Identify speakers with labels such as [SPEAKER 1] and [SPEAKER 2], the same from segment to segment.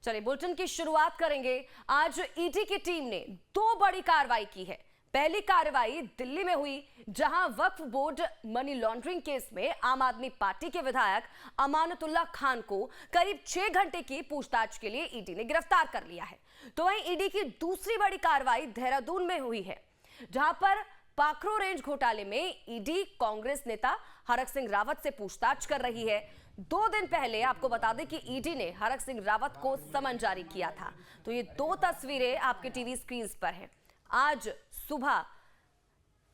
[SPEAKER 1] चलिए बुलेटिन की शुरुआत करेंगे। आज ईडी की टीम ने दो बड़ी कार्रवाई की है। पहली कार्रवाई दिल्ली में हुई, जहां वक्फ बोर्ड मनी लॉन्ड्रिंग केस में आम आदमी पार्टी के विधायक अमानतुल्लाह खान को करीब 6 घंटे की पूछताछ के लिए ईडी ने गिरफ्तार कर लिया है। तो वहीं ईडी की दूसरी बड़ी कार्रवाई देहरादून में हुई है, जहां पर पाखरो रेंज घोटाले में ईडी कांग्रेस नेता हरक सिंह रावत से पूछताछ कर रही है। 2 दिन पहले आपको बता दें कि ईडी ने हरक सिंह रावत को समन जारी किया था। तो ये 2 तस्वीरें आपके टीवी स्क्रीन पर हैं। आज सुबह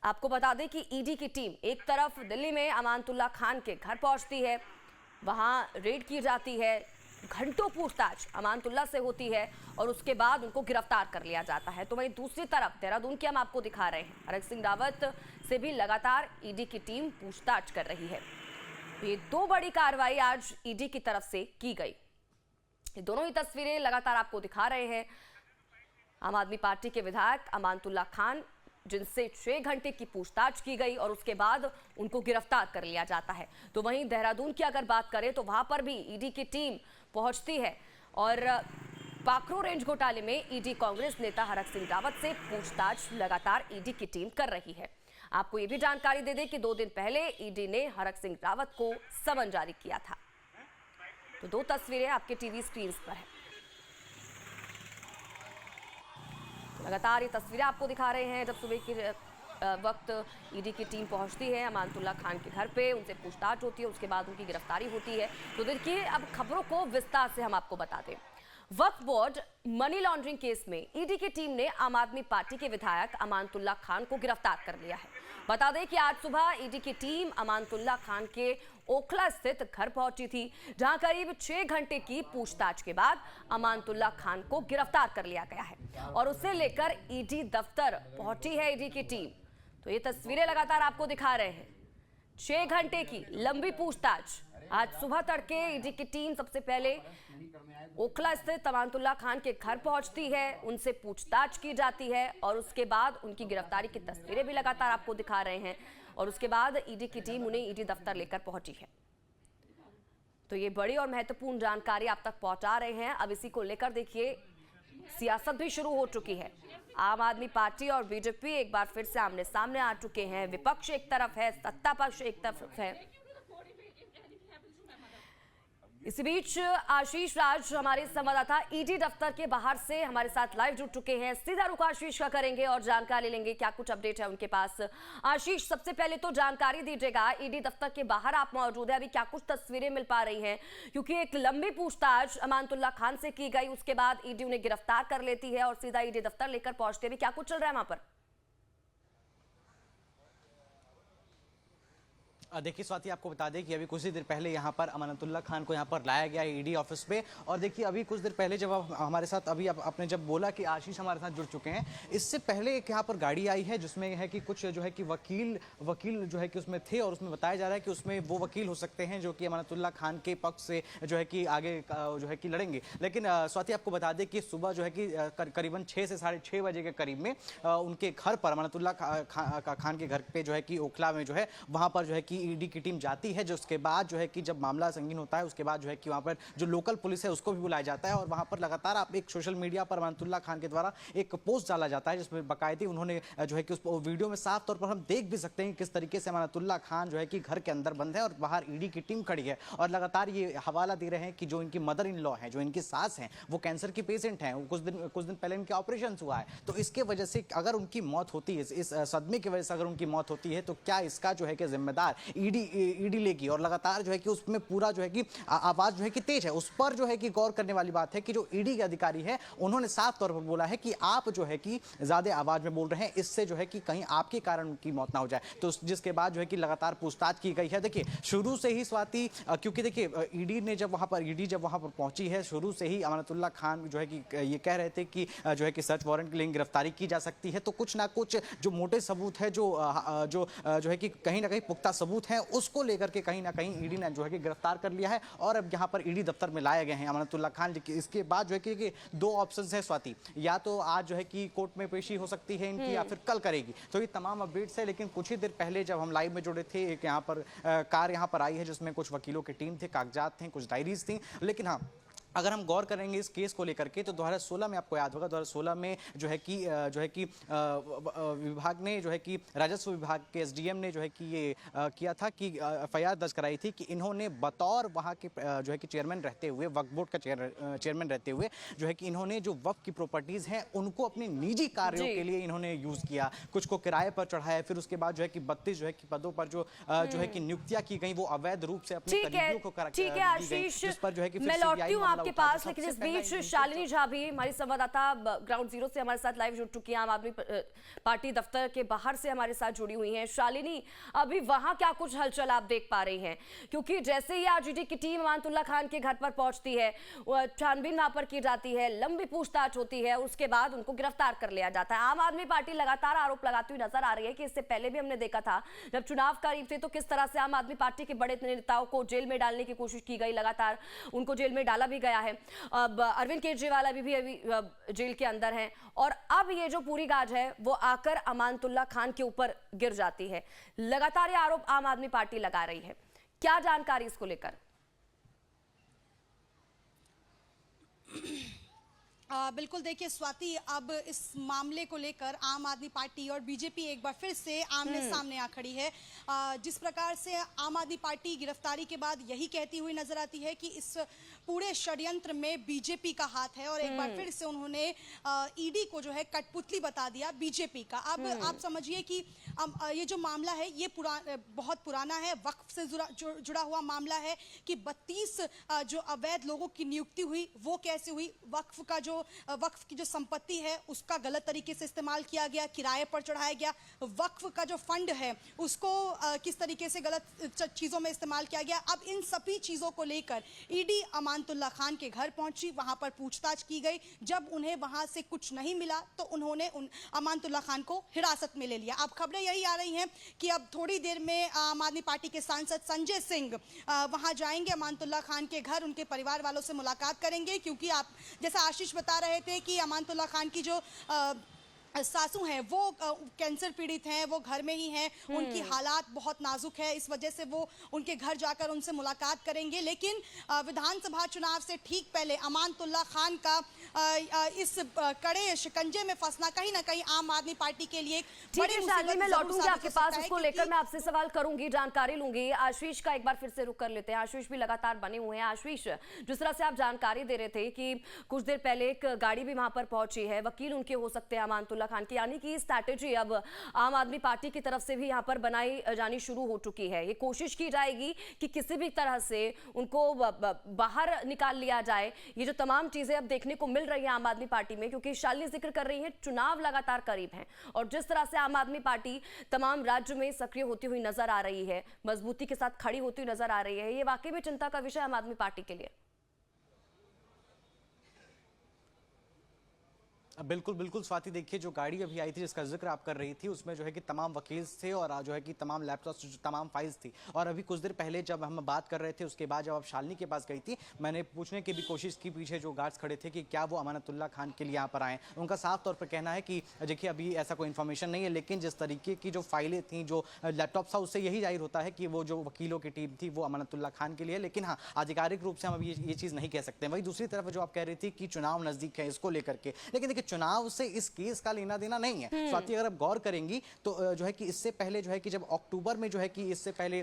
[SPEAKER 1] आपको बता दें कि ईडी की टीम एक तरफ दिल्ली में अमानतुल्लाह खान के घर पहुंचती है, वहां रेड की जाती है, घंटों पूछताछ अमानतुल्लाह से होती है और उसके बाद उनको गिरफ्तार कर लिया जाता है। तो वहीं दूसरी तरफ देहरादून की हम आपको दिखा रहे हैं, हरक सिंह रावत से भी लगातार ईडी की टीम पूछताछ कर रही है। ये 2 बड़ी कार्रवाई आज ईडी की तरफ से की गई। ये दोनों ही तस्वीरें लगातार आपको दिखा रहे हैं। आम आदमी पार्टी के विधायक अमानतुल्लाह खान, जिनसे 6 घंटे की पूछताछ की गई और उसके बाद उनको गिरफ्तार कर लिया जाता है। तो वहीं देहरादून की अगर बात करें तो वहां पर भी ईडी की टीम पहुंचती है और पाखरो रेंज घोटाले में ईडी कांग्रेस नेता हरक सिंह रावत से पूछताछ लगातार ईडी की टीम कर रही है। आपको ये भी जानकारी दे दें कि 2 दिन पहले ईडी ने हरक सिंह रावत को समन जारी किया था। तो 2 तस्वीरें आपके टीवी स्क्रीन पर है। लगातार ये तस्वीरें आपको दिखा रहे हैं। जब सुबह के वक्त ईडी की टीम पहुंचती है अमानतुल्लाह खान के घर पे, उनसे पूछताछ होती है, उसके बाद उनकी गिरफ्तारी होती है। तो देखिए अब खबरों को विस्तार से हम आपको बता दें। वक्फ बोर्ड मनी लॉन्ड्रिंग केस में ईडी की टीम ने आम आदमी पार्टी के विधायक अमानतुल्लाह खान को गिरफ्तार कर लिया है। बता दें कि आज सुबह ईडी की टीम अमानतुल्लाह खान के ओखला स्थित घर पहुंची थी, जहां करीब 6 घंटे की पूछताछ के बाद अमानतुल्लाह खान को गिरफ्तार कर लिया गया है और उसे लेकर ईडी दफ्तर पहुंची है ईडी की टीम। तो ये तस्वीरें लगातार आपको दिखा रहे हैं। 6 घंटे की लंबी पूछताछ। आज सुबह तड़के ईडी की टीम सबसे पहले ओखला स्थित अमानतुल्लाह खान के घर पहुंचती है, उनसे पूछताछ की जाती है और उसके बाद उनकी गिरफ्तारी की तस्वीरें भी लगातार आपको दिखा रहे हैं और उसके बाद ईडी की टीम उन्हें ईडी दफ्तर लेकर पहुंची है। तो ये बड़ी और महत्वपूर्ण जानकारी आप तक पहुंचा रहे हैं। अब इसी को लेकर देखिए सियासत भी शुरू हो चुकी है। आम आदमी पार्टी और बीजेपी एक बार फिर से आमने सामने आ चुके हैं। विपक्ष एक तरफ है, सत्ता पक्ष एक तरफ है। इसी बीच आशीष राज हमारे संवाददाता ईडी दफ्तर के बाहर से हमारे साथ लाइव जुड़ चुके हैं। सीधा रुख आशीष का करेंगे और जानकारी लेंगे क्या कुछ अपडेट है उनके पास। आशीष, सबसे पहले तो जानकारी दीजिएगा, ईडी दफ्तर के बाहर आप मौजूद है, अभी क्या कुछ तस्वीरें मिल पा रही हैं? क्योंकि एक लंबी पूछताछ अमानतुल्लाह खान से की गई, उसके बाद ईडी उन्हें गिरफ्तार कर लेती है और सीधा ईडी दफ्तर लेकर पहुंचते हैं। क्या कुछ चल रहा है वहां पर?
[SPEAKER 2] देखिए स्वाति, आपको बता दें कि अभी कुछ ही देर पहले यहाँ पर अमानतुल्लाह खान को यहाँ पर लाया गया है ईडी ऑफिस पे। और देखिए अभी कुछ देर पहले जब हमारे साथ अभी आपने जब बोला कि आशीष हमारे साथ जुड़ चुके हैं, इससे पहले एक यहाँ पर गाड़ी आई है जिसमें है कि कुछ जो है कि वकील जो है कि उसमें थे और उसमें बताया जा रहा है कि उसमें वो वकील हो सकते हैं जो कि अमानतुल्लाह खान के पक्ष से जो है कि आगे जो है कि लड़ेंगे। लेकिन स्वाति, आपको बता दें कि सुबह जो है कि करीबन 6 से 6:30 बजे के करीब में उनके घर पर अमानतुल्लाह खान के घर पे जो है कि ओखला में जो है वहाँ पर जो है कि ईडी की टीम जाती है। जो उसके बाद जो है कि जब मामला संगीन होता है उसके बाद जो है कि वहां पर जो लोकल पुलिस है उसको भी बुलाया जाता है और वहां पर लगातार आप एक सोशल मीडिया पर अमानतुल्लाह खान के द्वारा एक पोस्ट डाला जाता है जिसमें बाकायदे उन्होंने जो है कि उस वीडियो में साफ तौर पर हम देख भी सकते हैं किस तरीके से अमानतुल्लाह खान जो है कि घर के अंदर बंद है और बाहर ईडी की टीम खड़ी है और लगातार ये हवाला दे रहे हैं कि जो इनकी मदर इन लॉ है, जो इनकी सास हैं, वो कैंसर की पेशेंट हैं, कुछ दिन पहले इनके ऑपरेशन हुआ है। तो इसके वजह से अगर उनकी मौत होती है, इस सदमे की वजह से अगर उनकी मौत होती है तो क्या इसका जो है कि जिम्मेदार ईडी लेगी? और लगातार जो है कि उसमें पूरा जो है कि आवाज जो है कि तेज है। उस पर जो है कि गौर करने वाली बात है कि जो ईडी के अधिकारी है उन्होंने साफ तौर पर बोला है कि आप जो है कि ज्यादा आवाज में बोल रहे हैं, इससे जो है कि कहीं आपके कारण उनकी मौत ना हो जाए। तो जिसके बाद जो है कि लगातार पूछताछ की गई है। देखिए शुरू से ही स्वाति, क्योंकि देखिए ईडी जब वहां पर पहुंची है, शुरू से ही अमानतुल्लाह खान जो है कि ये कह रहे थे कि जो है कि सर्च वारंट के लिए गिरफ्तारी की जा सकती है। तो कुछ ना कुछ जो मोटे सबूत है, जो है कि कहीं ना कहीं पुख्ता सबूत है, उसको लेकर के कहीं ना कहीं ईडी ने जो है कि गिरफ्तार कर लिया है और अब यहाँ पर ईडी दफ्तर में लाए गए हैं अमानतुल्लाह खान। इसके बाद जो है कि 2 ऑप्शंस है स्वाति, या तो आज जो है कि कोर्ट में पेशी हो सकती है इनकी या फिर कल करेगी। तो ये तमाम अपडेट्स है। लेकिन कुछ ही देर पहले जब हम लाइव में जुड़े थे, एक यहाँ पर कार यहाँ पर आई है जिसमें कुछ वकीलों की टीम थे, कागजात थे, कुछ डायरीज थी। लेकिन हाँ, अगर हम गौर करेंगे इस केस को लेकर के तो 2016 में आपको याद होगा 2016 में जो है कि विभाग ने जो है कि राजस्व विभाग के एसडीएम ने जो है कि ये किया था कि एफआईआर दर्ज कराई थी कि इन्होंने बतौर वहाँ के जो है कि चेयरमैन रहते हुए वक्फ बोर्ड का चेयरमैन रहते हुए जो है कि इन्होंने जो वक्फ की प्रॉपर्टीज़ हैं उनको अपने निजी कार्यों के लिए इन्होंने यूज़ किया, कुछ को किराए पर चढ़ाया, फिर उसके बाद जो है कि 32 जो है कि पदों पर जो है कि नियुक्तियां की गई वो अवैध रूप से अपने करीबियों को
[SPEAKER 1] ठीक है आशीष, मैं लौटती हूँ आपके पास, लेकिन इस बीच शालिनी झा भी हमारी संवाददाता ग्राउंड जीरो से हमारे साथ लाइव जुड़ चुकी हैं, आम आदमी पार्टी दफ्तर के बाहर से हमारे साथ जुड़ी हुई हैं। शालिनी, अभी वहां क्या कुछ हलचल आप देख पा रही हैं? क्योंकि जैसे ही आरजेडी की टीम अमानतुल्लाह खान के घर पर पहुंचती है, छानबीन वहां पर की जाती है, लंबी पूछताछ होती है, उसके बाद उनको गिरफ्तार कर लिया जाता है। आम आदमी पार्टी लगातार आरोप लगाती हुई नजर आ रही है कि इससे पहले भी हमने देखा था जब चुनाव करीब थे तो किस तरह से आम आदमी पार्टी के बड़े नेताओं को जेल में डालने की कोशिश की गई, लगातार उनको जेल में डाला भी गया है। अब अरविंद केजरीवाल अभी जेल के अंदर हैं और अब ये जो पूरी गाज है वो आकर अमानतुल्लाह खान के ऊपर गिर जाती है। लगातार ये आरोप आम आदमी पार्टी लगा रही है, क्या जानकारी इसको लेकर?
[SPEAKER 3] बिल्कुल, देखिए स्वाति, अब इस मामले को लेकर आम आदमी पार्टी और बीजेपी एक बार फिर से आमने सामने आ खड़ी है। जिस प्रकार से आम आदमी पार्टी गिरफ्तारी के बाद यही कहती हुई नजर आती है कि इस पूरे षड्यंत्र में बीजेपी का हाथ है और एक बार फिर से उन्होंने ईडी को जो है कठपुतली बता दिया बीजेपी का। अब आप समझिए कि ये जो मामला है ये बहुत पुराना है, वक्फ से जुड़ा हुआ मामला है कि 32 जो अवैध लोगों की नियुक्ति हुई वो कैसे हुई, वक्फ की जो संपत्ति है उसका गलत तरीके से इस्तेमाल किया गया, किराए पर चढ़ाया गया, वक्फ का जो फंड है उसको किस तरीके से गलत चीजों में इस्तेमाल किया गया। अब इन सभी चीजों को लेकर ईडी अमानतुल्लाह खान के घर पहुंची, वहां पर पूछताछ की गई। जब उन्हें वहां से कुछ नहीं मिला तो उन्होंने अमानतुल्लाह खान को हिरासत में ले लिया। अब खबरें यही आ रही हैं कि अब थोड़ी देर में आम आदमी पार्टी के सांसद संजय सिंह वहां जाएंगे अमानतुल्लाह खान के घर, उनके परिवार वालों से मुलाकात करेंगे, क्योंकि आप जैसा आशीष बता रहे थे कि अमानतुल्लाह खान की जो सासू हैं वो कैंसर पीड़ित हैं, वो घर में ही हैं, उनकी हालात बहुत नाजुक है, इस वजह से वो उनके घर जाकर उनसे मुलाकात करेंगे। लेकिन विधानसभा चुनाव से ठीक पहले अमानतुल्लाह खान का इस कड़े शिकंजे में फंसना कहीं ना कहीं आम आदमी पार्टी के लिए बड़ी मुसीबत।
[SPEAKER 1] मैं लौटूंगी आपके पास, उसको लेकर मैं आपसे सवाल करूंगी, जानकारी लूंगी। आशीष का एक बार फिर से रुक कर लेते हैं। आशीष भी लगातार बने हुए हैं। आशीष, जिस तरह से आप जानकारी दे रहे थे कि कुछ देर पहले एक गाड़ी भी वहां पर पहुंची है, वकील उनके हो सकते हैं अमानतुल्लाह खान की, यानी कि स्ट्रैटेजी अब आम आदमी पार्टी की तरफ से भी यहां पर बनाई जानी शुरू हो चुकी है। ये कोशिश की जाएगी कि किसी भी तरह से उनको बाहर निकाल लिया जाए। ये जो तमाम चीजें अब देखने को मिल रही है आम आदमी पार्टी में, क्योंकि शालिनी जिक्र कर रही है चुनाव लगातार करीब हैं और जिस तरह से आम आदमी पार्टी तमाम राज्य में सक्रिय होती हुई नजर आ रही है, मजबूती के साथ खड़ी होती हुई नजर आ रही है, ये वाकई में चिंता का विषय आम आदमी पार्टी के लिए।
[SPEAKER 2] बिल्कुल बिल्कुल स्वाति, देखिए जो गाड़ी अभी आई थी जिसका जिक्र आप कर रही थी उसमें जो है कि तमाम वकील थे और जो है कि तमाम लैपटॉप्स, तमाम फाइल्स थी। और अभी कुछ देर पहले जब हम बात कर रहे थे उसके बाद जब आप शालिनी के पास गई थी, मैंने पूछने की भी कोशिश की पीछे जो गार्ड्स खड़े थे कि क्या वो अमानतुल्लाह खान के लिए यहाँ पर आए। उनका साफ तौर पर कहना है कि देखिए अभी ऐसा कोई इन्फॉर्मेशन नहीं है, लेकिन जिस तरीके की जो फाइलें थी, जो लैपटॉप था, उससे यही जाहिर होता है कि वो जो वकीलों की टीम थी वो अमानतुल्लाह खान के लिए। लेकिन हाँ, आधिकारिक रूप से हम अभी ये चीज़ नहीं कह सकते। वही दूसरी तरफ जो आप कह रही थी कि चुनाव नजदीक है इसको लेकर के, लेकिन देखिए चुनाव से इस केस का लेना देना नहीं है स्वाति। अगर आप गौर करेंगी तो जो है कि इससे पहले जो है कि जब अक्टूबर में जो है कि इससे पहले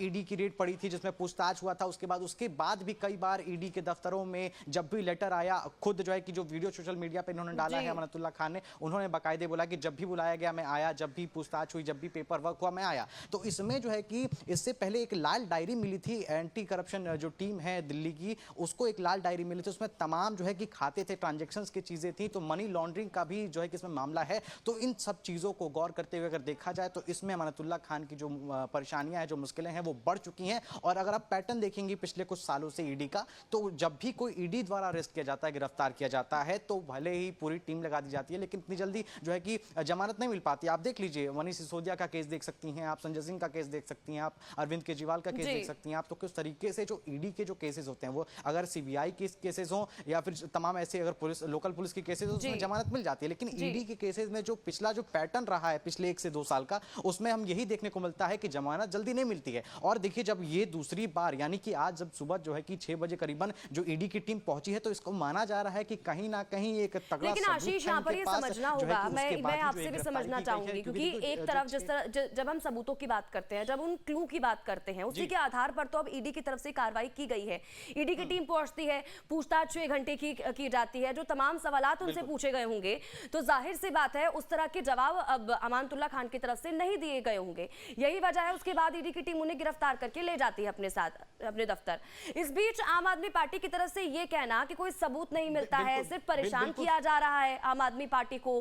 [SPEAKER 2] ईडी की रेड पड़ी थी जिसमें पूछताछ हुआ था, उसके बाद भी कई बार ईडी के दफ्तरों में जब भी लेटर आया, खुद जो है कि जो वीडियो सोशल मीडिया पे इन्होंने डाला है अमानतुल्लाह खान ने, उन्होंने बाकायदे बोला कि जब भी बुलाया गया मैं आया, जब भी पूछताछ हुई, जब भी पेपर वर्क हुआ मैं आया। तो इसमें जो है कि इससे पहले एक लाल डायरी मिली थी, एंटी करप्शन जो टीम है दिल्ली की, उसको एक लाल डायरी मिली थी, उसमें तमाम जो है कि खाते थे, ट्रांजेक्शन की चीजें थी। तो मनी लॉन्ड्रिंग का भी जो है कि इसमें मामला है। तो इन सब चीजों को गौर करते हुए अगर देखा जाए तो इसमें अमानतुल्लाह खान की जो परेशानियां हैं, जो मुश्किलें हैं, वो बढ़ चुकी हैं। और अगर आप पैटर्न देखेंगे पिछले कुछ सालों से ईडी का, तो जब भी कोई ईडी द्वारा अरेस्ट किया जाता है, गिरफ्तार किया जाता है, तो भले ही पूरी टीम लगा दी जाती है, लेकिन इतनी जल्दी जो है कि जमानत नहीं मिल पाती। आप देख लीजिए, मनीष सिसोदिया का केस देख सकती हैं आप, संजय सिंह का केस देख सकती हैं आप, अरविंद केजरीवाल का केस देख सकती हैं आप। तो किस तरीके से जो ईडी के जो केसेस होते हैं, वो अगर सीबीआई के केसेस हो या फिर तमाम ऐसे अगर पुलिस, लोकल पुलिस के केसेस हो, उसमें जमानत मिल जाती है। लेकिन ईडी के केसेस में जो पिछला जो पैटर्न रहा है पिछले 1 से 2 साल का, उसमें हम यही देखने को मिलता है कि जमानत जल्दी नहीं मिलती है। और देखिए जब ये दूसरी बार यानी कि आज जब सुबह जो है कि 6 बजे करीबन जो ईडी की टीम पहुंची है, तो इसको माना जा रहा है कि कहीं ना कहीं एक तगड़ा
[SPEAKER 1] लेकिन आशीष यहाँ पर ये समझना होगा, मैं आपसे भी समझना चाहूंगी, क्योंकि एक तरफ जिस तरह जब हम सबूतों की बात करते हैं, जब उन क्लू की बात करते हैं, उसी के आधार पर तो अब ईडी की तरफ से कार्रवाई की गई है। ईडी की टीम पहुंचती है, पूछताछ 6 घंटे की जाती है, जो तमाम सवालात उनसे पूछे गए होंगे, तो जाहिर सी बात है उस तरह के जवाब अब अमानतुल्लाह खान की तरफ से नहीं दिए गए होंगे। यही वजह है उसके बाद ईडी की टीम उन्हें गिरफ्तार करके ले जाती है अपने साथ अपने दफ्तर। इस बीच आम आदमी पार्टी की तरफ से ये कहना कि कोई सबूत नहीं मिलता है, सिर्फ परेशान किया जा रहा है आम आदमी पार्टी को,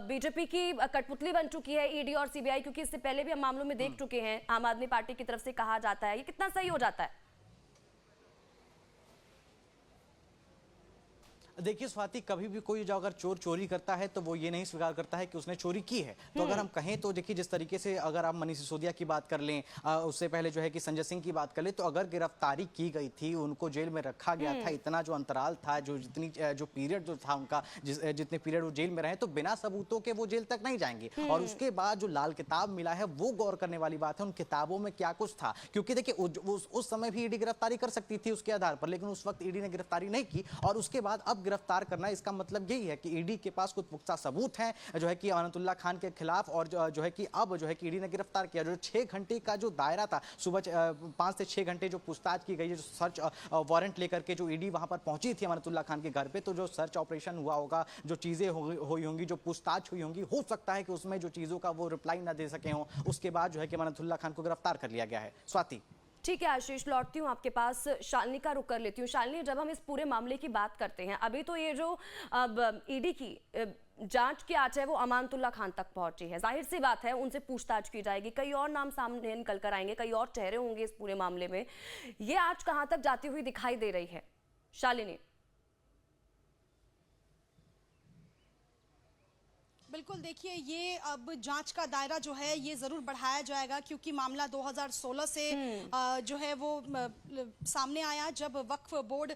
[SPEAKER 1] बीजेपी की कठपुतली बन चुकी है ईडी और सीबीआई, क्योंकि इससे पहले भी हम मामलों में देख चुके हैं आम आदमी पार्टी की तरफ से कहा जाता है, ये कितना सही हो जाता है?
[SPEAKER 2] देखिए स्वाति, कभी भी कोई जो अगर चोर चोरी करता है तो वो ये नहीं स्वीकार करता है कि उसने चोरी की है। तो अगर हम कहें तो देखिए जिस तरीके से अगर आप मनीष सिसोदिया की बात कर लें, उससे पहले जो है कि संजय सिंह की बात कर लें, तो अगर गिरफ्तारी की गई थी, उनको जेल में रखा गया था, इतना जो अंतराल था, जो पीरियड जो था उनका, जितने पीरियड वो जेल में रहे, तो बिना सबूतों के वो जेल तक नहीं जाएंगे। और उसके बाद जो लाल किताब मिला है वो गौर करने वाली बात है, उन किताबों में क्या कुछ था। क्योंकि देखिए उस समय भी ईडी गिरफ्तारी कर सकती थी उसके आधार पर, लेकिन उस वक्त ईडी ने गिरफ्तारी नहीं की। और उसके बाद अब गिरफ्तार करना, इसका मतलब यही है कि ईडी के पास कुछ पुख्ता सबूत हैं जो है कि अमानतुल्लाह खान के खिलाफ, और जो है कि अब जो है कि ईडी ने गिरफ्तार किया। जो 6 घंटे का जो दायरा था, सुबह 5 से 6 घंटे जो पूछताछ की गई है, जो सर्च वारंट लेकर के जो ईडी वहां पर पहुंची थी अमानतुल्लाह खान के घर पे, तो जो सर्च ऑपरेशन हुआ होगा, जो चीजें हुई होंगी, जो पूछताछ हुई होंगी, हो सकता है कि उसमें जो चीजों का वो रिप्लाई ना दे सके हों। उसके बाद जो है कि अमानतुल्लाह खान को गिरफ्तार कर लिया गया है। स्वाति,
[SPEAKER 1] ठीक है आशीष, लौटती हूँ आपके पास, शालिनी का रुख कर लेती हूँ। शालिनी, जब हम इस पूरे मामले की बात करते हैं, अभी तो ये जो अब ईडी की जांच की आंच है वो अमानतुल्लाह खान तक पहुंची है, जाहिर सी बात है उनसे पूछताछ की जाएगी, कई और नाम सामने निकल कर आएंगे, कई और चेहरे होंगे इस पूरे मामले में। ये आंच कहां तक जाती हुई दिखाई दे रही है शालिनी?
[SPEAKER 3] बिल्कुल, देखिए ये अब जांच का दायरा जो है ये ज़रूर बढ़ाया जाएगा, क्योंकि मामला 2016 से जो है वो सामने आया, जब वक्फ बोर्ड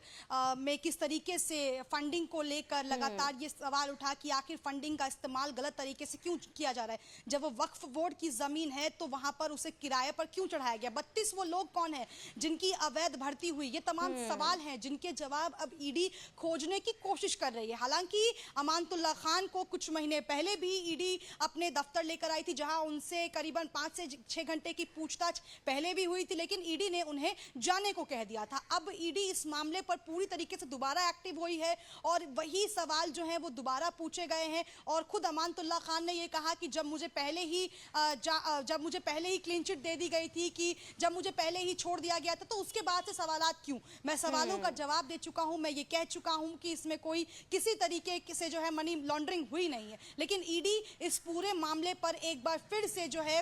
[SPEAKER 3] में किस तरीके से फंडिंग को लेकर लगातार ये सवाल उठा कि आखिर फंडिंग का इस्तेमाल गलत तरीके से क्यों किया जा रहा है। जब वो वक्फ बोर्ड की ज़मीन है तो वहाँ पर उसे किराए पर क्यों चढ़ाया गया, 32 वो लोग कौन है जिनकी अवैध भर्ती हुई, ये तमाम सवाल हैं जिनके जवाब अब ईडी खोजने की कोशिश कर रही है। हालांकि अमानतुल्लाह खान को कुछ महीने पहले भी ईडी अपने दफ्तर लेकर आई थी, जहां उनसे करीबन 5 से 6 घंटे की पूछताछ पहले भी हुई थी, लेकिन ईडी ने उन्हें जाने को कह दिया था। अब ईडी इस मामले पर पूरी तरीके से दोबारा एक्टिव हुई है और वही सवाल जो हैं वो दोबारा पूछे गए हैं। और खुद अमानतुल्लाह खान ने ये कहा कि जब मुझे पहले ही क्लीन चिट दे दी गई थी, कि जब मुझे पहले ही छोड़ दिया गया था, तो उसके बाद से सवालात क्यों? मैं सवालों का जवाब दे चुका हूं, मैं ये कह चुका हूं कि इसमें कोई किसी तरीके से जो है मनी लॉन्ड्रिंग हुई नहीं है। लेकिन ईडी इस पूरे मामले पर एक बार फिर से जो है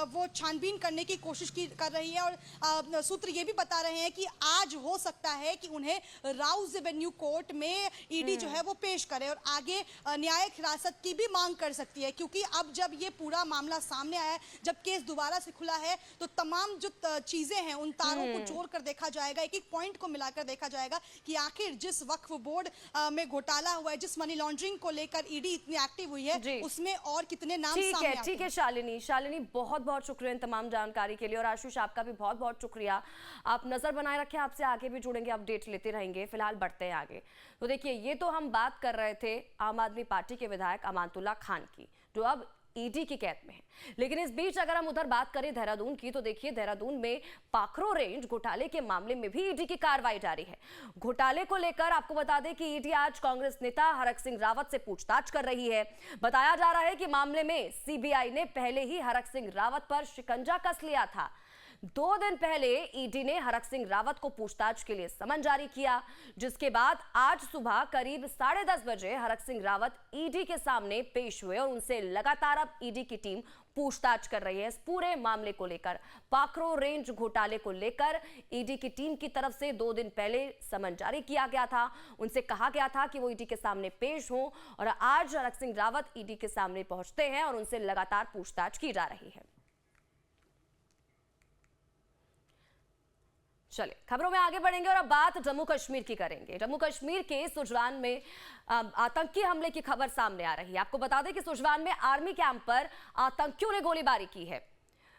[SPEAKER 3] वो छानबीन करने की कोशिश कर रही है। और सूत्र ये भी बता रहे हैं कि आज हो सकता है कि उन्हें राउज एवेन्यू कोर्ट में ईडी जो है वो पेश करे और आगे न्यायिक हिरासत की भी मांग कर सकती है, क्योंकि अब जब ये पूरा मामला सामने आया है, जब केस दोबारा से खुला है, तो तमाम जो चीजें हैं उन तारों को जोड़ कर देखा जाएगा, एक एक पॉइंट को मिलाकर देखा जाएगा कि आखिर जिस वक्फ बोर्ड में घोटाला हुआ है, जिस मनी लॉन्ड्रिंग को लेकर ईडी इतनी एक्टिव हुई है, उसमें और कितने नाम सामने आते हैं।
[SPEAKER 1] ठीक है शालिनी, बहुत बहुत शुक्रिया इन तमाम जानकारी के लिए। और आशीष, आपका भी बहुत बहुत शुक्रिया। आप नजर बनाए रखें, आपसे आगे भी जुड़ेंगे, अपडेट लेते रहेंगे। फिलहाल बढ़ते हैं आगे। तो देखिए, ये तो हम बात कर रहे थे आम आदमी पार्टी के विधायक अमानतुल्लाह खान की, जो अब ईडी की कैद में है। लेकिन इस बीच अगर हम उधर बात करें देहरादून की, तो देखिए देहरादून में पाखरो रेंज घोटाले के मामले में भी ईडी की कार्रवाई जारी है। घोटाले को लेकर आपको बता दें कि ईडी आज कांग्रेस नेता हरक सिंह रावत से पूछताछ कर रही है। बताया जा रहा है कि मामले में सीबीआई ने पहले ही हरक सिंह रावत पर शिकंजा कस लिया था। 2 दिन पहले ईडी ने हरक सिंह रावत को पूछताछ के लिए समन जारी किया, जिसके बाद आज सुबह करीब 10:30 बजे हरक सिंह रावत ईडी के सामने पेश हुए और उनसे लगातार अब ईडी की टीम पूछताछ कर रही है इस पूरे मामले को लेकर। पाखरो रेंज घोटाले को लेकर ईडी की टीम की तरफ से 2 दिन पहले समन जारी किया गया था। उनसे कहा गया था कि वो ईडी के सामने पेश हों और आज हरक सिंह रावत ईडी के सामने पहुंचते हैं और उनसे लगातार पूछताछ की जा रही है। चलिए खबरों में आगे बढ़ेंगे और अब बात जम्मू कश्मीर की करेंगे। जम्मू कश्मीर के सुजवान में आतंकी हमले की खबर सामने आ रही है। आपको बता दें कि सुजवान में आर्मी कैंप पर आतंकियों ने गोलीबारी की है।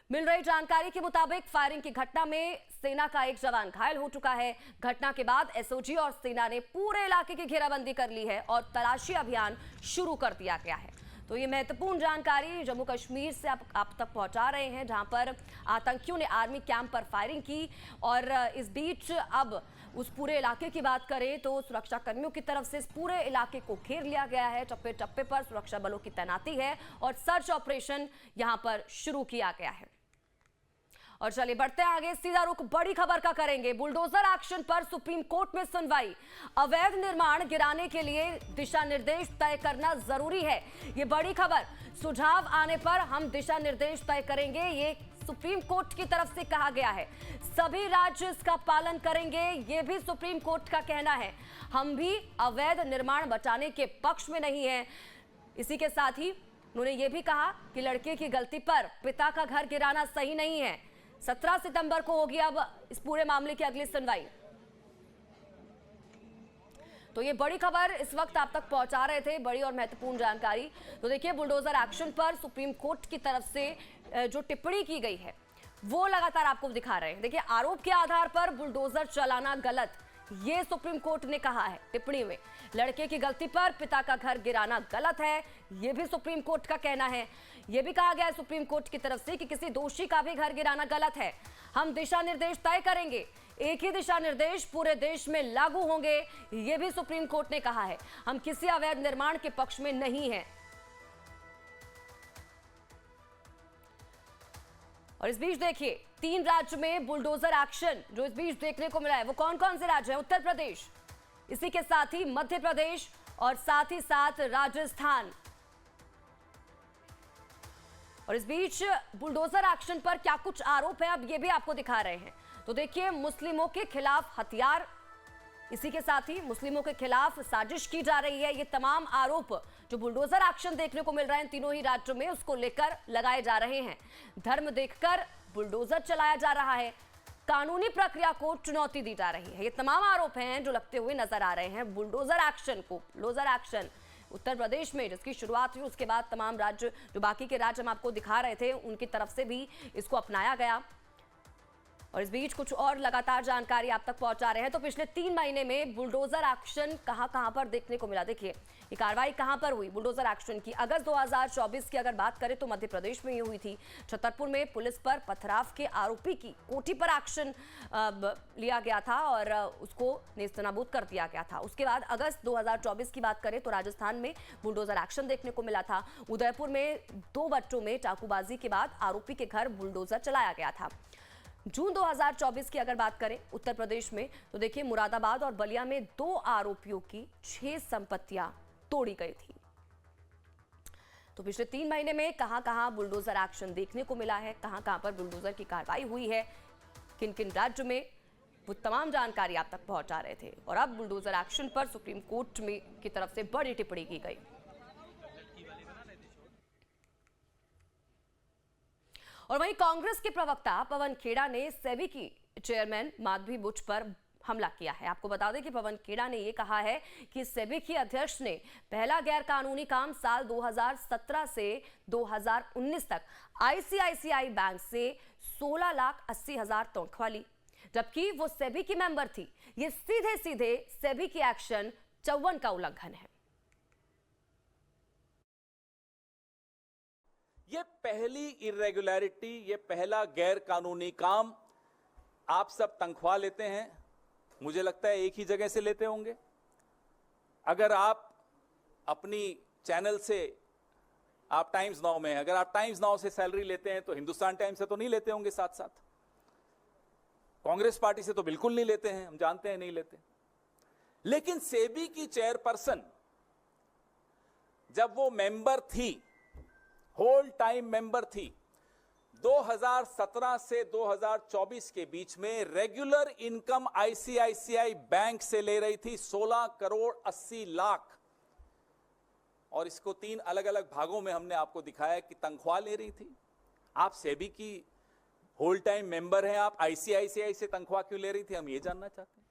[SPEAKER 1] मिल रही जानकारी के मुताबिक फायरिंग की घटना में सेना का एक जवान घायल हो चुका है। घटना के बाद एसओजी और सेना ने पूरे इलाके की घेराबंदी कर ली है और तलाशी अभियान शुरू कर दिया गया है। तो ये महत्वपूर्ण जानकारी जम्मू कश्मीर से आप तक पहुंचा रहे हैं, जहां पर आतंकियों ने आर्मी कैंप पर फायरिंग की। और इस बीच अब उस पूरे इलाके की बात करें तो सुरक्षा कर्मियों की तरफ से इस पूरे इलाके को घेर लिया गया है। चप्पे चप्पे पर सुरक्षा बलों की तैनाती है और सर्च ऑपरेशन यहां पर शुरू किया गया है। और चलिए बढ़ते हैं आगे, सीधा रुख बड़ी खबर का करेंगे। बुलडोजर एक्शन पर सुप्रीम कोर्ट में सुनवाई। अवैध निर्माण गिराने के लिए दिशा निर्देश तय करना जरूरी है, ये बड़ी खबर। सुझाव आने पर हम दिशा निर्देश तय करेंगे, ये सुप्रीम कोर्ट की तरफ से कहा गया है। सभी राज्य इसका पालन करेंगे, ये भी सुप्रीम कोर्ट का कहना है। हम भी अवैध निर्माण बचाने के पक्ष में नहीं है। इसी के साथ ही उन्होंने ये भी कहा कि लड़के की गलती पर पिता का घर गिराना सही नहीं है। 17 सितंबर को होगी अब इस पूरे मामले की अगली सुनवाई। तो ये बड़ी खबर इस वक्त आप तक पहुंचा रहे थे, बड़ी और महत्वपूर्ण जानकारी। तो देखिए बुलडोजर एक्शन पर सुप्रीम कोर्ट की तरफ से जो टिप्पणी की गई है वो लगातार आपको दिखा रहे हैं। देखिए आरोप के आधार पर बुलडोजर चलाना गलत, ये सुप्रीम कोर्ट ने कहा है टिप्पणी में। लड़के की गलती पर पिता का घर गिराना गलत है, यह भी सुप्रीम कोर्ट का कहना है। यह भी कहा गया है सुप्रीम कोर्ट की तरफ से कि किसी दोषी का भी घर गिराना गलत है। हम दिशा निर्देश तय करेंगे, एक ही दिशा निर्देश पूरे देश में लागू होंगे, यह भी सुप्रीम कोर्ट ने कहा है। हम किसी अवैध निर्माण के पक्ष में नहीं हैं। और इस बीच देखिए 3 राज्य में बुलडोजर एक्शन जो इस बीच देखने को मिला है वो कौन कौन से राज्य हैं? उत्तर प्रदेश, इसी के साथ ही मध्य प्रदेश और साथ ही साथ राजस्थान। और इस बीच बुलडोजर एक्शन पर क्या कुछ आरोप है अब ये भी आपको दिखा रहे हैं। तो देखिए मुस्लिमों के खिलाफ हथियार, इसी के साथ ही मुस्लिमों के खिलाफ साजिश की जा रही है। ये तमाम आरोप जो बुलडोजर एक्शन देखने को मिल रहे हैं तीनों ही राज्यों में उसको लेकर लगाए जा रहे हैं। धर्म देखकर बुलडोजर चलाया जा रहा है, कानूनी प्रक्रिया को चुनौती दी जा रही है। ये तमाम आरोप हैं जो लगते हुए नजर आ रहे हैं बुलडोजर एक्शन को। बुलडोजर एक्शन उत्तर प्रदेश में जिसकी शुरुआत हुई, उसके बाद तमाम राज्य जो बाकी के राज्य हम आपको दिखा रहे थे उनकी तरफ से भी इसको अपनाया गया। और इस बीच कुछ और लगातार जानकारी आप तक पहुंचा रहे हैं। तो पिछले 3 महीने में बुलडोजर एक्शन कहां पर देखने को मिला। देखिए ये कार्रवाई कहां पर हुई बुलडोजर एक्शन की। अगस्त 2024 की अगर बात करें तो मध्य प्रदेश में ये हुई थी। छतरपुर में पुलिस पर पथराव के आरोपी की कोठी पर एक्शन लिया गया था और उसको नेस्तनाबूद कर दिया गया था। उसके बाद अगस्त 2024 की बात करें तो राजस्थान में बुलडोजर एक्शन देखने को मिला था। उदयपुर में 2 बच्चों में चाकूबाजी के बाद आरोपी के घर बुलडोजर चलाया गया था। जून 2024 की अगर बात करें उत्तर प्रदेश में तो देखिए मुरादाबाद और बलिया में 2 आरोपियों की 6 संपत्तियां तोड़ी गई थी। तो पिछले 3 महीने में कहां-कहां बुलडोजर एक्शन देखने को मिला है, कहां-कहां पर बुलडोजर की कार्रवाई हुई है, किन-किन राज्यों में, वो तमाम जानकारी आप तक पहुंचा रहे थे। और अब बुलडोजर एक्शन पर सुप्रीम कोर्ट में की तरफ से बड़ी टिप्पणी की गई। और वहीं कांग्रेस के प्रवक्ता पवन खेड़ा ने सेबी की चेयरमैन माधवी बुच पर हमला किया है। आपको बता दें कि पवन खेड़ा ने यह कहा है कि सेबी की अध्यक्ष ने पहला गैर कानूनी काम साल 2017 से 2019 तक आईसीआईसीआई बैंक से 16,80,000 तनख्वाह ली, जबकि वो सेबी की मेंबर थी। ये सीधे सेबी की एक्शन 54 का उल्लंघन है।
[SPEAKER 4] ये पहली इरेगुलरिटी, ये पहला गैर कानूनी काम। आप सब तनख्वाह लेते हैं, मुझे लगता है एक ही जगह से लेते होंगे। अगर आप अपनी चैनल से, आप टाइम्स नाउ में, अगर आप टाइम्स नाउ से सैलरी लेते हैं तो हिंदुस्तान टाइम्स से तो नहीं लेते होंगे साथ साथ। कांग्रेस पार्टी से तो बिल्कुल नहीं लेते हैं, हम जानते हैं नहीं लेते। लेकिन सेबी की चेयरपर्सन जब वो मेंबर थी, होल टाइम मेंबर थी, 2017 से 2024 के बीच में रेगुलर इनकम आईसीआईसीआई बैंक से ले रही थी 16 करोड़ 80 लाख। और इसको 3 अलग अलग भागों में हमने आपको दिखाया कि तनख्वाह ले रही थी। आप सेबी की होल टाइम मेंबर हैं आप, आईसीआईसीआई से तनख्वाह क्यों ले रही थी, हम ये जानना चाहते हैं।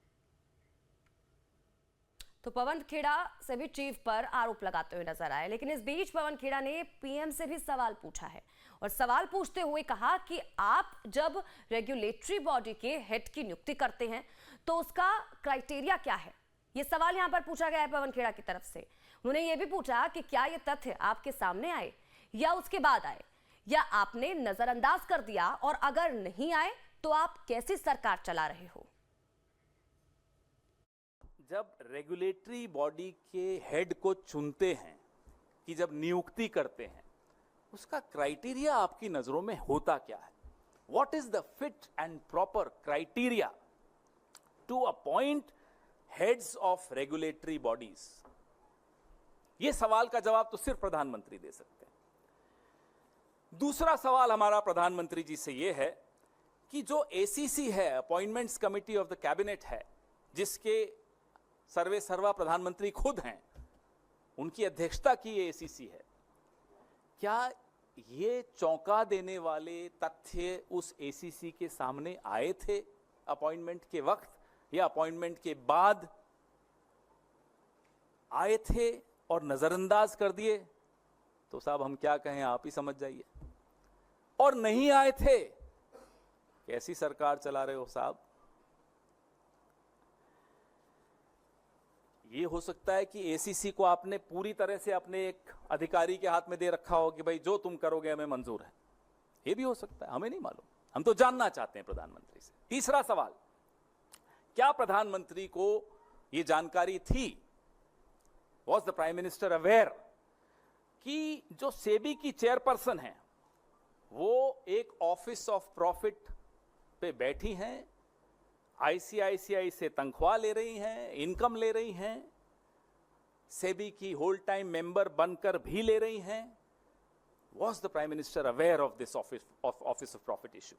[SPEAKER 1] तो पवन खेड़ा से भी चीफ पर आरोप लगाते हुए नजर आए, लेकिन इस बीच पवन खेड़ा ने पीएम से भी सवाल पूछा है और सवाल पूछते हुए कहा कि आप जब रेगुलेटरी बॉडी के हेड की नियुक्ति करते हैं तो उसका क्राइटेरिया क्या है। यह सवाल यहां पर पूछा गया है पवन खेड़ा की तरफ से। उन्होंने यह भी पूछा कि क्या यह तथ्य आपके सामने आए या उसके बाद आए, या आपने नजरअंदाज कर दिया, और अगर नहीं आए तो आप कैसी सरकार चला रहे हो।
[SPEAKER 4] जब रेगुलेटरी बॉडी के हेड को चुनते हैं, कि जब नियुक्ति करते हैं, उसका क्राइटेरिया आपकी नजरों में होता क्या है। What is the fit and proper criteria to appoint heads of regulatory bodies. यह सवाल का जवाब तो सिर्फ प्रधानमंत्री दे सकते हैं। दूसरा सवाल हमारा प्रधानमंत्री जी से यह है कि जो एसीसी है, appointments committee of the cabinet है, जिसके सर्वे सर्वा प्रधानमंत्री खुद हैं, उनकी अध्यक्षता की ये एसीसी है, क्या ये चौंका देने वाले तथ्य उस एसीसी के सामने आए थे अपॉइंटमेंट के वक्त, या अपॉइंटमेंट के बाद आए थे और नजरअंदाज कर दिए? तो साहब हम क्या कहें, आप ही समझ जाइए। और नहीं आए थे, कैसी सरकार चला रहे हो साहब। ये हो सकता है कि एसीसी को आपने पूरी तरह से अपने एक अधिकारी के हाथ में दे रखा हो कि भाई जो तुम करोगे हमें मंजूर है। ये भी हो सकता है, हमें नहीं मालूम। हम तो जानना चाहते हैं प्रधानमंत्री से। तीसरा सवाल, क्या प्रधानमंत्री को यह जानकारी थी, was the prime minister aware, कि जो सेबी की चेयरपर्सन है वो एक ऑफिस ऑफ प्रॉफिट पे बैठी हैं, आईसीआईसीआई से तनख्वाह ले रही हैं, इनकम ले रही हैं, सेबी की होल टाइम मेंबर बनकर भी ले रही हैं। Was the prime minister aware of this office of profit issue?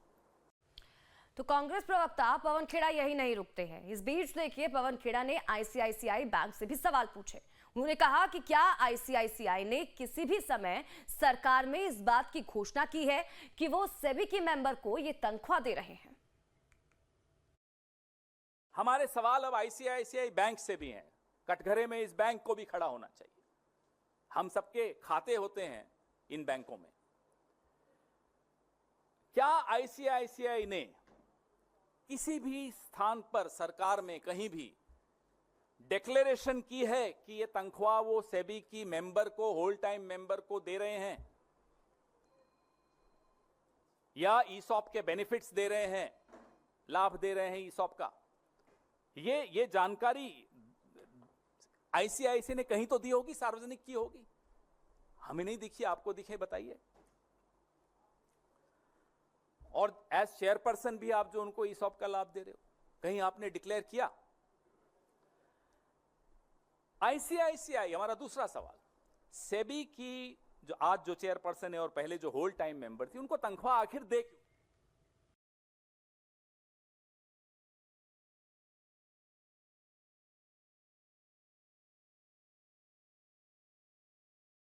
[SPEAKER 1] तो कांग्रेस प्रवक्ता पवन खेड़ा यही नहीं रुकते हैं। इस बीच देखिए पवन खेड़ा ने आईसीआईसीआई बैंक से भी सवाल पूछे। उन्होंने कहा कि क्या आईसीआईसीआई ने किसी भी समय सरकार में इस बात की घोषणा की है कि वो सेबी के मेंबर को ये तनख्वाह दे रहे हैं।
[SPEAKER 4] हमारे सवाल अब आईसीआईसीआई बैंक से भी हैं। कटघरे में इस बैंक को भी खड़ा होना चाहिए। हम सबके खाते होते हैं इन बैंकों में। क्या आईसीआईसीआई ने किसी भी स्थान पर सरकार में कहीं भी डिक्लेरेशन की है कि ये तनख्वाह वो सेबी की मेंबर को, होल टाइम मेंबर को दे रहे हैं, या ईसॉप के बेनिफिट्स दे रहे हैं, लाभ दे रहे हैं ईसॉप का? ये जानकारी आईसीआईसी ने कहीं तो दी होगी, सार्वजनिक की होगी। हमें नहीं दिखी, आपको दिखे बताइए। और एज चेयरपर्सन भी आप जो उनको ईसॉप का लाभ दे रहे हो, कहीं आपने डिक्लेयर किया? आईसीआईसीआई, हमारा दूसरा सवाल, सेबी की जो आज जो चेयरपर्सन है और पहले जो होल टाइम मेंबर थी, उनको तनख्वाह आखिर दे क्यों?